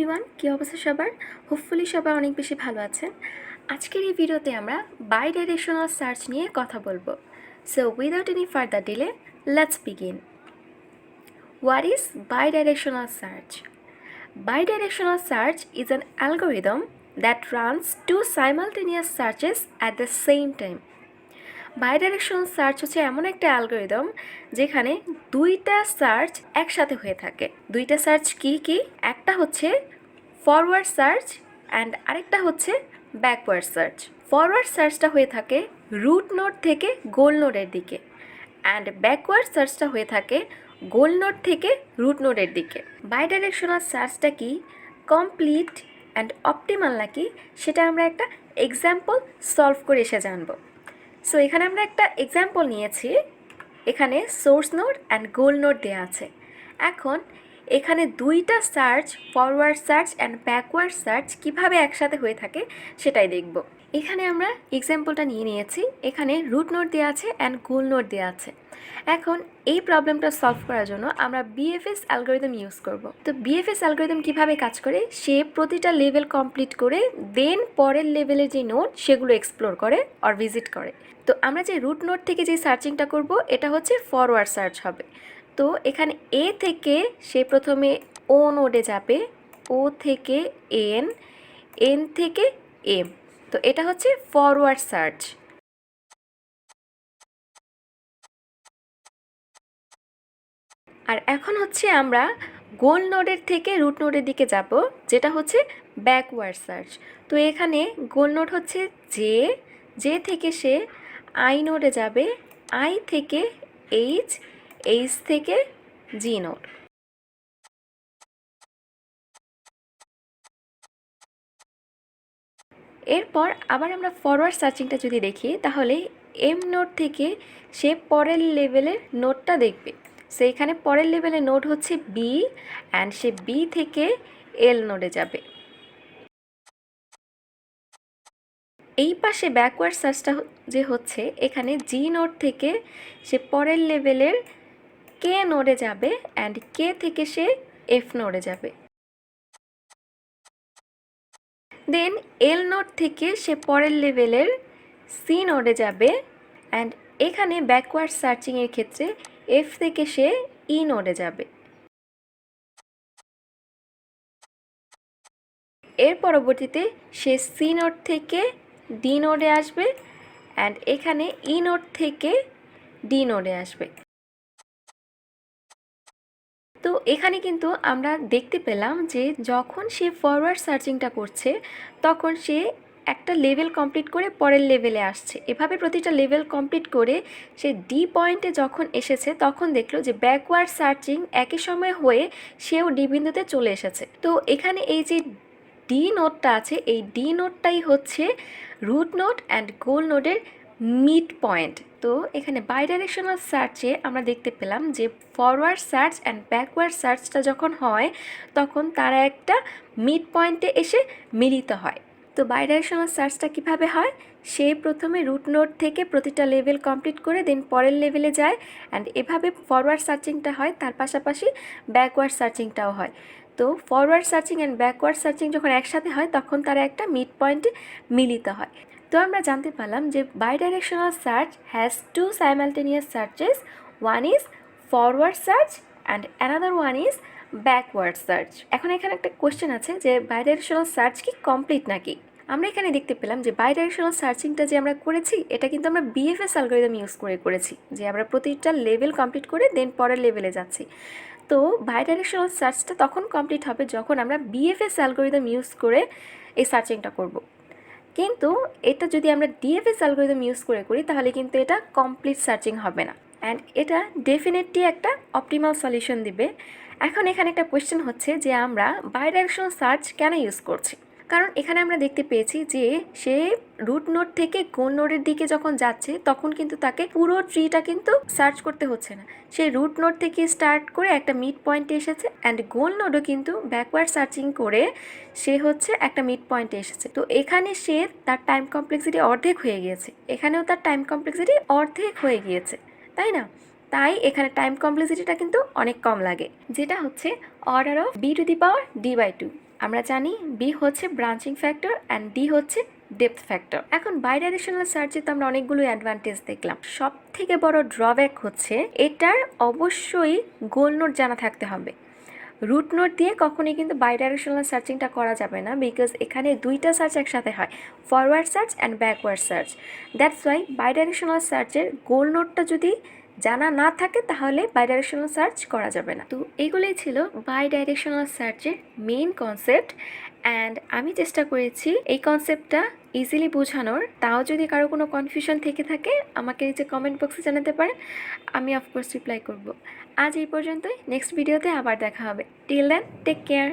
Everyone, কী অবস্থা সবার? Hopefully সবাই অনেক বেশি ভালো আছেন। আজকের এই ভিডিওতে আমরা বাইডাইরেকশনাল সার্চ নিয়ে কথা বলবো। So without any further delay, let's begin. What is bidirectional search? Bidirectional search is an algorithm that runs two simultaneous searches at the same time. Bidirectional search হচ্ছে এমন একটা অ্যালগোরিদম যেখানে দুইটা সার্চ একসাথে হয়ে থাকে। দুইটা সার্চ কি কি? একটা হচ্ছে ফরওয়ার্ড সার্চ অ্যান্ড আরেকটা হচ্ছে ব্যাকওয়ার্ড সার্চ। ফরওয়ার্ড সার্চটা হয়ে থাকে রুট নোড থেকে গোল নোডের দিকে, অ্যান্ড ব্যাকওয়ার্ড সার্চটা হয়ে থাকে গোল নোড থেকে রুট নোডের দিকে। বাইডাইরেকশনাল সার্চটা কি, কমপ্লিট অ্যান্ড অপটিমাল নাকি, সেটা আমরা একটা এক্সাম্পল সলভ করে এসে জানবো। সো এখানে আমরা একটা এক্সাম্পল নিয়েছি। এখানে source node and goal node দেওয়া আছে। এখন এখানে দুইটা search, forward search and backward search কিভাবে একসাথে হয়ে থাকে সেটাই দেখব। এখানে আমরা এক্সাম্পলটা নিয়ে নিয়েছি। এখানে রুট নোড দেওয়া আছে অ্যান্ড গোল নোড দেওয়া আছে। এখন এই প্রবলেমটা সলভ করার জন্য আমরা বিএফএস অ্যালগোরিদম ইউজ করব। তো বিএফএস অ্যালগোরিদম কিভাবে কাজ করে, সে প্রতিটা লেভেল কমপ্লিট করে দেন পরের লেভেলের যে নোড সেগুলো এক্সপ্লোর করে অর ভিজিট করে। তো আমরা যে রুট নোড থেকে যে সার্চিংটা করব এটা হচ্ছে ফরওয়ার্ড সার্চ হবে। তো এখানে এ থেকে সে প্রথমে ও নোডে যাবে, ও থেকে এন, এন থেকে এম। তো এটা হচ্ছে ফরওয়ার্ড সার্চ। আর এখন হচ্ছে আমরা গোল নোডের থেকে রুট নোডের দিকে যাব, যেটা হচ্ছে ব্যাকওয়ার্ড সার্চ। তো এখানে গোল নোড হচ্ছে জে, জে থেকে সে আই নোডে যাবে, আই থেকে এইচ, এইচ থেকে জি নোড। এরপর আবার আমরা ফরওয়ার্ড সার্চিংটা যদি দেখি তাহলে এম নোড থেকে সে পরের লেভেলের নোডটা দেখবে। সো এখানে পরের লেভেলের নোড হচ্ছে বি, অ্যান্ড সে বি থেকে এল নোডে যাবে। এই পাশে ব্যাকওয়ার্ড সার্চটা যে হচ্ছে এখানে জি নোড থেকে সে পরের লেভেলের কে নোডে যাবে, অ্যান্ড কে থেকে সে এফ নোডে যাবে। দেন এল নোড থেকে সে পরের লেভেলের সি নোডে যাবে, অ্যান্ড এখানে ব্যাকওয়ার্ড সার্চিংয়ের ক্ষেত্রে এফ থেকে সে ই নোডে যাবে। এর পরবর্তীতে সে সি নোড থেকে ডি নোডে আসবে, অ্যান্ড এখানে ই নোড থেকে ডি নোডে আসবে। তো এখানে কিন্তু আমরা দেখতে পেলাম যে যখন সে ফরওয়ার্ড সার্চিংটা করছে তখন সে একটা লেভেল কমপ্লিট করে পরের লেভেলে আসছে। এভাবে প্রতিটা লেভেল কমপ্লিট করে সে ডি পয়েন্টে যখন এসেছে তখন দেখলো যে ব্যাকওয়ার্ড সার্চিং একই সময় হয়ে সেও ডি বিন্দুতে চলে এসেছে। তো এখানে এই যে ডি নোডটা আছে, এই ডি নোডটাই হচ্ছে রুট নোড অ্যান্ড গোল নোডের মিড পয়েন্ট। তো এখানে বাইডাইরেকশনাল সার্চে আমরা দেখতে পেলাম যে ফরওয়ার্ড সার্চ অ্যান্ড ব্যাকওয়ার্ড সার্চটা যখন হয় তখন তারা একটা মিড পয়েন্টে এসে মিলিত হয়। তো বাইডাইরেকশনাল সার্চটা কিভাবে হয়, সে প্রথমে রুট নোড থেকে প্রতিটা লেভেল কমপ্লিট করে দেন পরের লেভেলে যায়, অ্যান্ড এভাবে ফরওয়ার্ড সার্চিংটা হয়, তার পাশাপাশি ব্যাকওয়ার্ড সার্চিংটাও হয়। তো forward searching and backward searching যখন একসাথে হয় তখন তারা একটা মিড পয়েন্টে মিলিত হয়। তো আমরা জানতে পারলাম যে bidirectional search has two simultaneous searches, one is forward search and another one is backward search. এখন এখানে একটা কোয়েশ্চেন আছে যে বাইডাইরেকশনাল সার্চ কি কমপ্লিট নাকি? আমরা এখানে দেখতে পেলাম যে বাইডাইরেকশনাল সার্চিংটা যে আমরা করেছি এটা কিন্তু আমরা বিএফএস অ্যালগোরিদম ইউজ করে করেছি, যে আমরা প্রতিটা লেভেল কমপ্লিট করে দেন পরের লেভেলে যাচ্ছি। তো বাইডাইরেকশনাল সার্চটা তখন কমপ্লিট হবে যখন আমরা বিএফএস অ্যালগোরিদম ইউজ করে এই সার্চিংটা করব। কিন্তু এটা যদি আমরা ডিএফএস অ্যালগোরিদম ইউজ করে করি তাহলে কিন্তু এটা কমপ্লিট সার্চিং হবে না, অ্যান্ড এটা ডেফিনেটলি একটা অপটিমাল সলিউশন দিবে। এখন এখানে একটা কোয়েশ্চেন হচ্ছে যে আমরা বাইডাইরেকশনাল সার্চ কেন ইউজ করছি? কারণ এখানে আমরা দেখতে পেয়েছি যে সে রুট নোড থেকে গোল নোডের দিকে যখন যাচ্ছে তখন কিন্তু তাকে পুরো ট্রিটা কিন্তু সার্চ করতে হচ্ছে না। সে রুট নোড থেকে স্টার্ট করে একটা মিড পয়েন্টে এসেছে, অ্যান্ড গোল নোডও কিন্তু ব্যাকওয়ার্ড সার্চিং করে সে হচ্ছে একটা মিড পয়েন্টে এসেছে। তো এখানে সে তার টাইম কমপ্লেক্সিটি অর্ধেক হয়ে গিয়েছে, এখানেও তার টাইম কমপ্লেক্সিটি অর্ধেক হয়ে গিয়েছে, তাই না? তাই এখানে টাইম কমপ্লেক্সিটিটা কিন্তু অনেক কম লাগে, যেটা হচ্ছে order of b to the power d/2। আমরা জানি বি হচ্ছে ব্রাঞ্চিং ফ্যাক্টর অ্যান্ড ডি হচ্ছে ডেপথ ফ্যাক্টর। এখন বাইডাইরেকশনাল সার্চে তো আমরা অনেকগুলো অ্যাডভান্টেজ দেখলাম। সব থেকে বড় ড্রব্যাক হচ্ছে এটার অবশ্যই গোল নোট জানা থাকতে হবে। রুট নোট দিয়ে কখনোই কিন্তু বাইডাইরেকশনাল সার্চিংটা করা যাবে না, বিকজ এখানে দুইটা সার্চ একসাথে হয়, forward search and backward search. That's why bidirectional সার্চের গোল নোটটা যদি জানা না থাকে তাহলে বাইডাইরেকশনাল সার্চ করা যাবে না। তো এগুলোই ছিল বাইডাইরেকশনাল সার্চের মেইন কনসেপ্ট, অ্যান্ড আমি চেষ্টা করেছি এই কনসেপ্টটা ইজিলি বোঝানোর। তাও যদি কারো কোনো কনফিউশন থেকে থাকে আমাকে নিচে কমেন্ট বক্সে জানাতে পারেন, আমি অফকোর্স রিপ্লাই করব। আজ এই পর্যন্তই, নেক্সট ভিডিওতে আবার দেখা হবে। Till then take care.